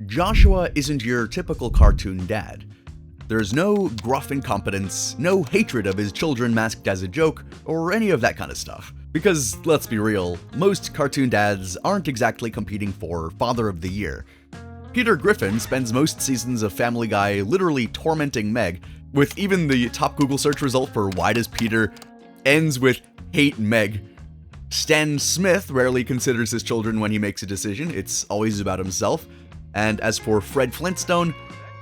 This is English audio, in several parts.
Joshua isn't your typical cartoon dad. There's no gruff incompetence, no hatred of his children masked as a joke, or any of that kind of stuff. Because, let's be real, most cartoon dads aren't exactly competing for Father of the Year. Peter Griffin spends most seasons of Family Guy literally tormenting Meg, with even the top Google search result for why does Peter ends with hate Meg. Stan Smith rarely considers his children when he makes a decision, it's always about himself. And as for Fred Flintstone,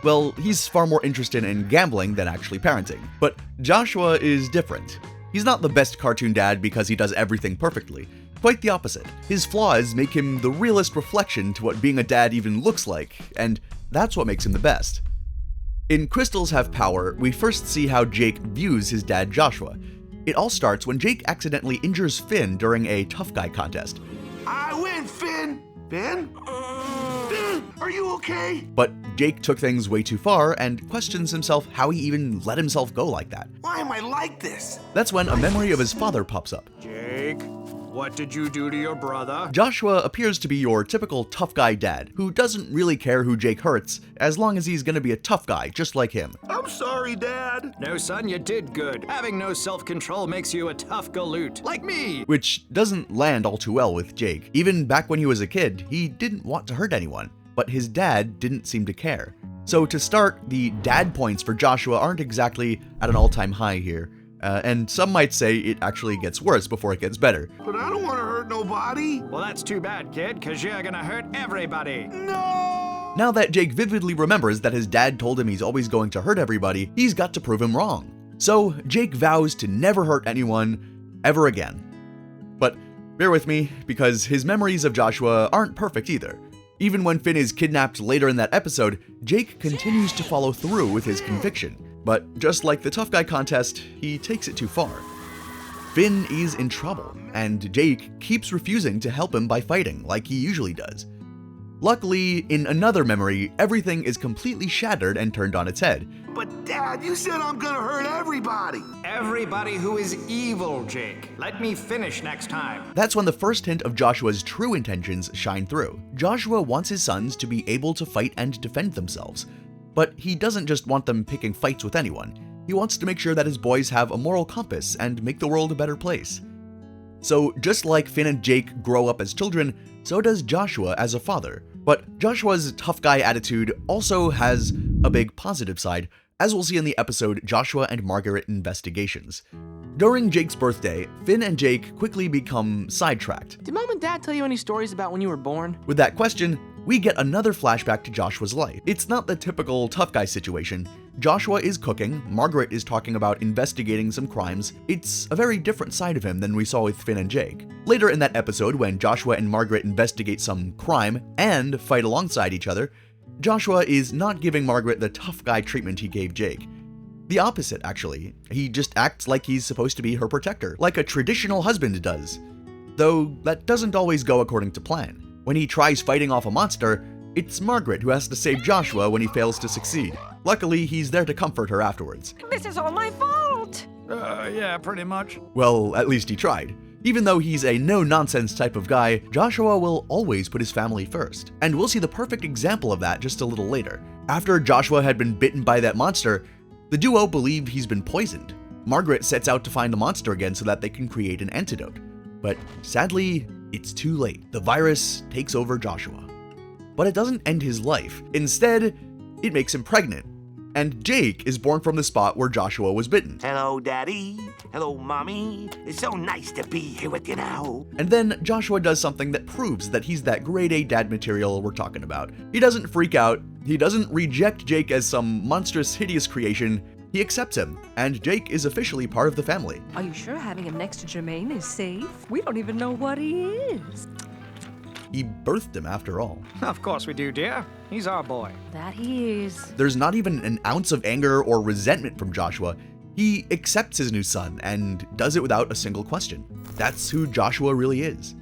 well, he's far more interested in gambling than actually parenting. But Joshua is different. He's not the best cartoon dad because he does everything perfectly. Quite the opposite. His flaws make him the realest reflection to what being a dad even looks like, and that's what makes him the best. In Crystals Have Power, we first see how Jake views his dad Joshua. It all starts when Jake accidentally injures Finn during a tough guy contest. I win, Finn! Finn? Finn, are you okay? But Jake took things way too far and questions himself how he even let himself go like that. Why am I like this? That's when a memory of his father pops up. Jake, what did you do to your brother? Joshua appears to be your typical tough guy dad, who doesn't really care who Jake hurts, as long as he's gonna be a tough guy just like him. I'm sorry, Dad. No, son, you did good. Having no self-control makes you a tough galoot, like me. Which doesn't land all too well with Jake. Even back when he was a kid, he didn't want to hurt anyone, but his dad didn't seem to care. So to start, the dad points for Joshua aren't exactly at an all-time high here. And some might say it actually gets worse before it gets better. But I don't want to hurt nobody. Well, that's too bad, kid, because you're gonna hurt everybody. No! Now that Jake vividly remembers that his dad told him he's always going to hurt everybody, he's got to prove him wrong. So Jake vows to never hurt anyone ever again. But bear with me, because his memories of Joshua aren't perfect either. Even when Finn is kidnapped later in that episode, Jake continues to follow through with his conviction. But just like the tough guy contest, he takes it too far. Finn is in trouble, and Jake keeps refusing to help him by fighting like he usually does. Luckily, in another memory, everything is completely shattered and turned on its head. But Dad, you said I'm gonna hurt everybody. Everybody who is evil, Jake. Let me finish next time. That's when the first hint of Joshua's true intentions shine through. Joshua wants his sons to be able to fight and defend themselves. But he doesn't just want them picking fights with anyone. He wants to make sure that his boys have a moral compass and make the world a better place. So just like Finn and Jake grow up as children, so does Joshua as a father. But Joshua's tough guy attitude also has a big positive side, as we'll see in the episode Joshua and Margaret Investigations. During Jake's birthday, Finn and Jake quickly become sidetracked. Did Mom and Dad tell you any stories about when you were born? With that question, we get another flashback to Joshua's life. It's not the typical tough guy situation. Joshua is cooking, Margaret is talking about investigating some crimes. It's a very different side of him than we saw with Finn and Jake. Later in that episode, when Joshua and Margaret investigate some crime and fight alongside each other, Joshua is not giving Margaret the tough guy treatment he gave Jake. The opposite, actually. He just acts like he's supposed to be her protector, like a traditional husband does. Though that doesn't always go according to plan. When he tries fighting off a monster, it's Margaret who has to save Joshua when he fails to succeed. Luckily, he's there to comfort her afterwards. This is all my fault! Yeah, pretty much. Well, at least he tried. Even though he's a no-nonsense type of guy, Joshua will always put his family first. And we'll see the perfect example of that just a little later. After Joshua had been bitten by that monster, the duo believed he's been poisoned. Margaret sets out to find the monster again so that they can create an antidote. But sadly, it's too late. The virus takes over Joshua. But it doesn't end his life. Instead, it makes him pregnant. And Jake is born from the spot where Joshua was bitten. Hello, Daddy. Hello, Mommy. It's so nice to be here with you now. And then Joshua does something that proves that he's that grade A dad material we're talking about. He doesn't freak out. He doesn't reject Jake as some monstrous, hideous creation. He accepts him, and Jake is officially part of the family. Are you sure having him next to Jermaine is safe? We don't even know what he is. He birthed him after all. Of course we do, dear. He's our boy. That he is. There's not even an ounce of anger or resentment from Joshua. He accepts his new son and does it without a single question. That's who Joshua really is.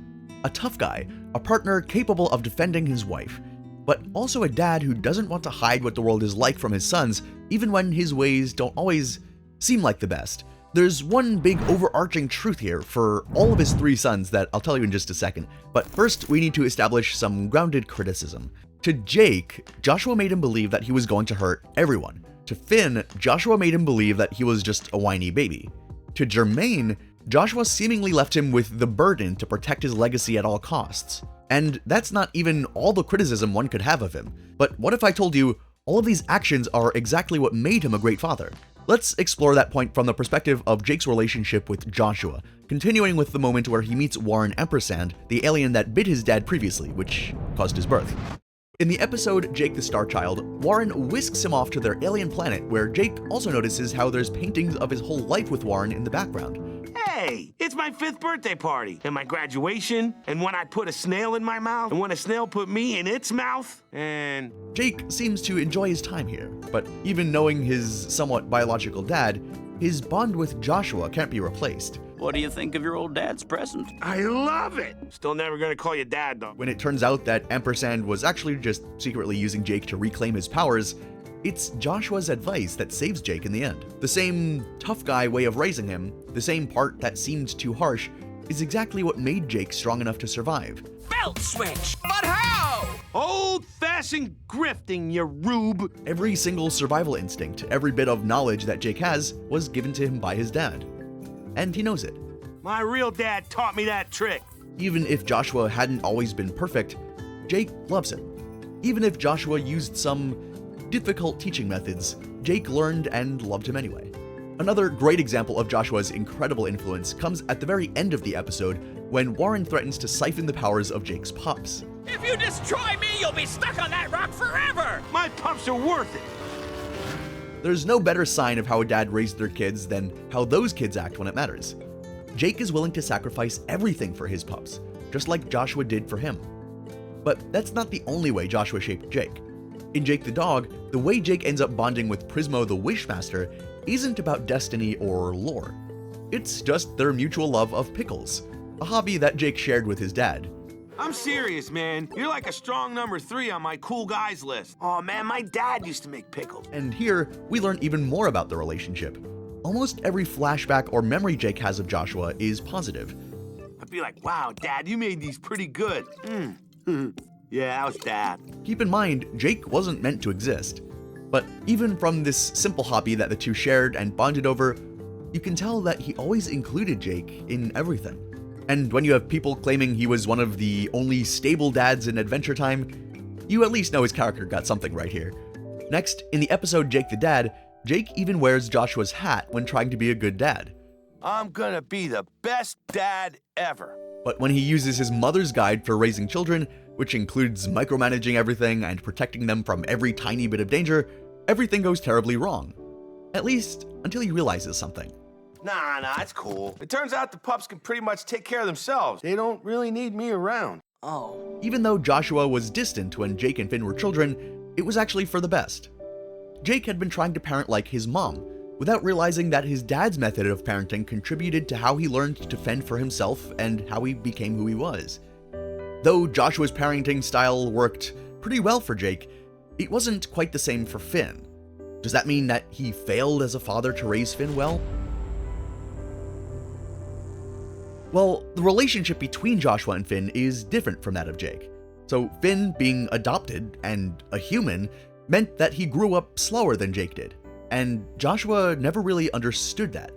A tough guy, a partner capable of defending his wife, but also a dad who doesn't want to hide what the world is like from his sons, even when his ways don't always seem like the best. There's one big overarching truth here for all of his three sons that I'll tell you in just a second, but first we need to establish some grounded criticism. To Jake, Joshua made him believe that he was going to hurt everyone. To Finn, Joshua made him believe that he was just a whiny baby. To Jermaine, Joshua seemingly left him with the burden to protect his legacy at all costs. And that's not even all the criticism one could have of him. But what if I told you all of these actions are exactly what made him a great father? Let's explore that point from the perspective of Jake's relationship with Joshua, continuing with the moment where he meets Warren Ampersand, the alien that bit his dad previously, which caused his birth. In the episode Jake the Star Child, Warren whisks him off to their alien planet, where Jake also notices how there's paintings of his whole life with Warren in the background. Hey, it's my 5th birthday party, and my graduation, and when I put a snail in my mouth, and when a snail put me in its mouth, and... Jake seems to enjoy his time here, but even knowing his somewhat biological dad, his bond with Joshua can't be replaced. What do you think of your old dad's present? I love it! Still never gonna call you Dad, though. When it turns out that Ampersand was actually just secretly using Jake to reclaim his powers, it's Joshua's advice that saves Jake in the end. The same tough guy way of raising him, the same part that seemed too harsh, is exactly what made Jake strong enough to survive. Belt switch! But how? Old-fashioned grifting, you rube! Every single survival instinct, every bit of knowledge that Jake has, was given to him by his dad. And he knows it. My real dad taught me that trick. Even if Joshua hadn't always been perfect, Jake loves him. Even if Joshua used some difficult teaching methods, Jake learned and loved him anyway. Another great example of Joshua's incredible influence comes at the very end of the episode, when Warren threatens to siphon the powers of Jake's pups. If you destroy me, you'll be stuck on that rock forever! My pups are worth it. There's no better sign of how a dad raised their kids than how those kids act when it matters. Jake is willing to sacrifice everything for his pups, just like Joshua did for him. But that's not the only way Joshua shaped Jake. In Jake the Dog, the way Jake ends up bonding with Prismo the Wishmaster isn't about destiny or lore. It's just their mutual love of pickles, a hobby that Jake shared with his dad. I'm serious, man. You're like a strong number 3 on my cool guys list. Oh man, my dad used to make pickles. And here, we learn even more about the relationship. Almost every flashback or memory Jake has of Joshua is positive. I'd be like, wow, Dad, you made these pretty good. Yeah, that was Dad. Keep in mind, Jake wasn't meant to exist. But even from this simple hobby that the two shared and bonded over, you can tell that he always included Jake in everything. And when you have people claiming he was one of the only stable dads in Adventure Time, you at least know his character got something right here. Next, in the episode Jake the Dad, Jake even wears Joshua's hat when trying to be a good dad. I'm gonna be the best dad ever. But when he uses his mother's guide for raising children, which includes micromanaging everything and protecting them from every tiny bit of danger, everything goes terribly wrong. At least, until he realizes something. Nah, it's cool. It turns out the pups can pretty much take care of themselves. They don't really need me around. Oh. Even though Joshua was distant when Jake and Finn were children, it was actually for the best. Jake had been trying to parent like his mom, without realizing that his dad's method of parenting contributed to how he learned to fend for himself and how he became who he was. Though Joshua's parenting style worked pretty well for Jake, it wasn't quite the same for Finn. Does that mean that he failed as a father to raise Finn well? Well, the relationship between Joshua and Finn is different from that of Jake. So Finn, being adopted and a human, meant that he grew up slower than Jake did. And Joshua never really understood that.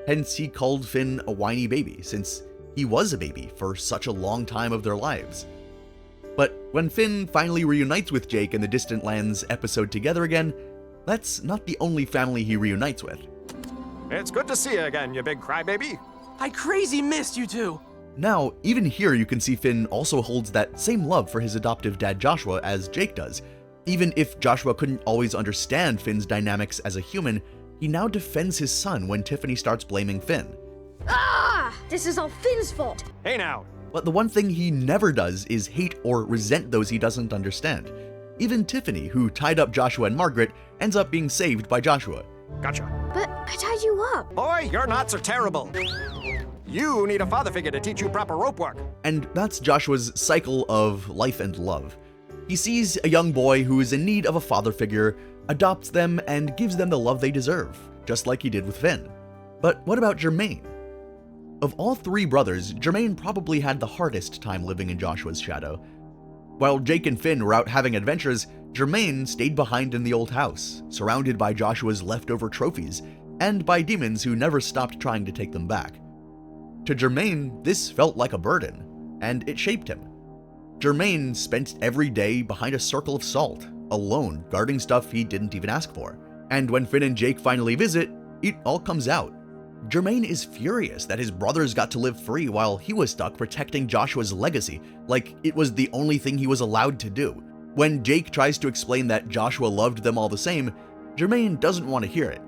Hence, he called Finn a whiny baby, since he was a baby for such a long time of their lives. But when Finn finally reunites with Jake in the Distant Lands episode Together Again, that's not the only family he reunites with. It's good to see you again, you big crybaby. I crazy missed you two. Now, even here you can see Finn also holds that same love for his adoptive dad Joshua as Jake does. Even if Joshua couldn't always understand Finn's dynamics as a human, he now defends his son when Tiffany starts blaming Finn. Ah! This is all Finn's fault. Hey now. But the one thing he never does is hate or resent those he doesn't understand. Even Tiffany, who tied up Joshua and Margaret, ends up being saved by Joshua. Gotcha. But I tied you up. Boy, your knots are terrible. You need a father figure to teach you proper rope work. And that's Joshua's cycle of life and love. He sees a young boy who is in need of a father figure, adopts them, and gives them the love they deserve, just like he did with Finn. But what about Jermaine? Of all three brothers, Jermaine probably had the hardest time living in Joshua's shadow. While Jake and Finn were out having adventures, Jermaine stayed behind in the old house, surrounded by Joshua's leftover trophies, and by demons who never stopped trying to take them back. To Jermaine, this felt like a burden, and it shaped him. Jermaine spent every day behind a circle of salt, alone, guarding stuff he didn't even ask for. And when Finn and Jake finally visit, it all comes out. Jermaine is furious that his brothers got to live free while he was stuck protecting Joshua's legacy, like it was the only thing he was allowed to do. When Jake tries to explain that Joshua loved them all the same, Jermaine doesn't want to hear it.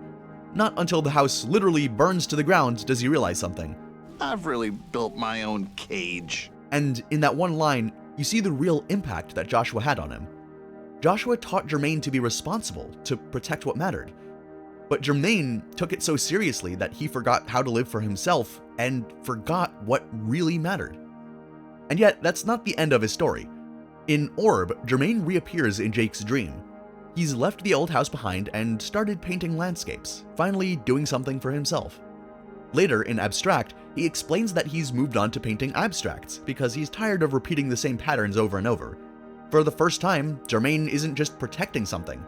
Not until the house literally burns to the ground does he realize something. I've really built my own cage. And in that one line, you see the real impact that Joshua had on him. Joshua taught Jermaine to be responsible, to protect what mattered. But Jermaine took it so seriously that he forgot how to live for himself and forgot what really mattered. And yet, that's not the end of his story. In Orb, Jermaine reappears in Jake's dream. He's left the old house behind and started painting landscapes, finally doing something for himself. Later, in Abstract, he explains that he's moved on to painting abstracts because he's tired of repeating the same patterns over and over. For the first time, Jermaine isn't just protecting something,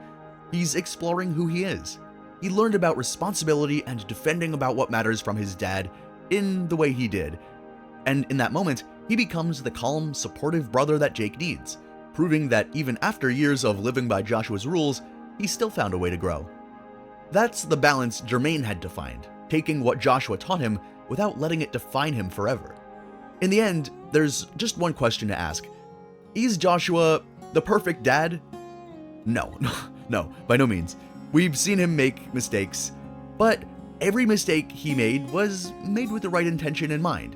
he's exploring who he is. He learned about responsibility and defending about what matters from his dad in the way he did. And in that moment, he becomes the calm, supportive brother that Jake needs, proving that even after years of living by Joshua's rules, he still found a way to grow. That's the balance Jermaine had to find, taking what Joshua taught him without letting it define him forever. In the end, there's just one question to ask. Is Joshua the perfect dad? No, by no means. We've seen him make mistakes, but every mistake he made was made with the right intention in mind.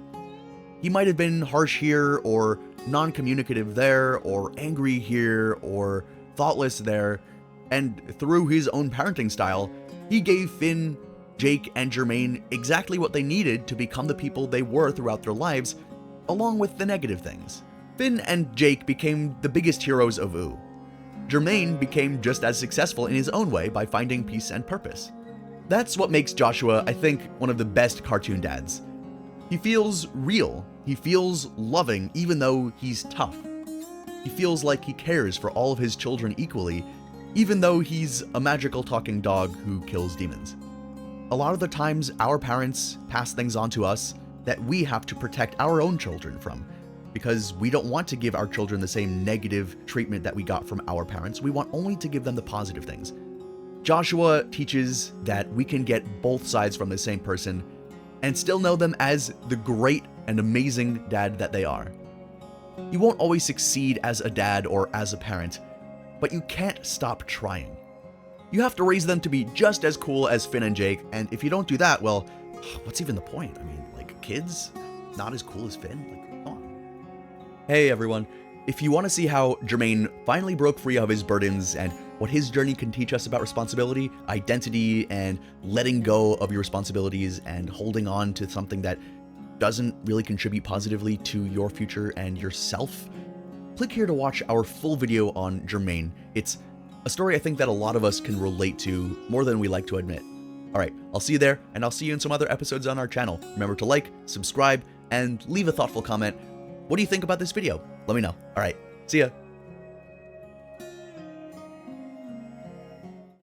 He might have been harsh here, or non-communicative there, or angry here, or thoughtless there, and through his own parenting style, he gave Finn, Jake, and Jermaine exactly what they needed to become the people they were throughout their lives, along with the negative things. Finn and Jake became the biggest heroes of Ooh. Jermaine became just as successful in his own way by finding peace and purpose. That's what makes Joshua, I think, one of the best cartoon dads. He feels real, he feels loving even though he's tough. He feels like he cares for all of his children equally, even though he's a magical talking dog who kills demons. A lot of the times, our parents pass things on to us that we have to protect our own children from, because we don't want to give our children the same negative treatment that we got from our parents. We want only to give them the positive things. Joshua teaches that we can get both sides from the same person and still know them as the great and amazing dad that they are. You won't always succeed as a dad or as a parent, but you can't stop trying. You have to raise them to be just as cool as Finn and Jake, and if you don't do that, well, what's even the point? I mean, like, kids not as cool as Finn? Like, come on. Hey everyone, if you want to see how Jermaine finally broke free of his burdens and what his journey can teach us about responsibility, identity, and letting go of your responsibilities and holding on to something that doesn't really contribute positively to your future and yourself, click here to watch our full video on Jermaine. It's a story I think that a lot of us can relate to more than we like to admit. Alright, I'll see you there, and I'll see you in some other episodes on our channel. Remember to like, subscribe, and leave a thoughtful comment. What do you think about this video? Let me know. Alright, see ya.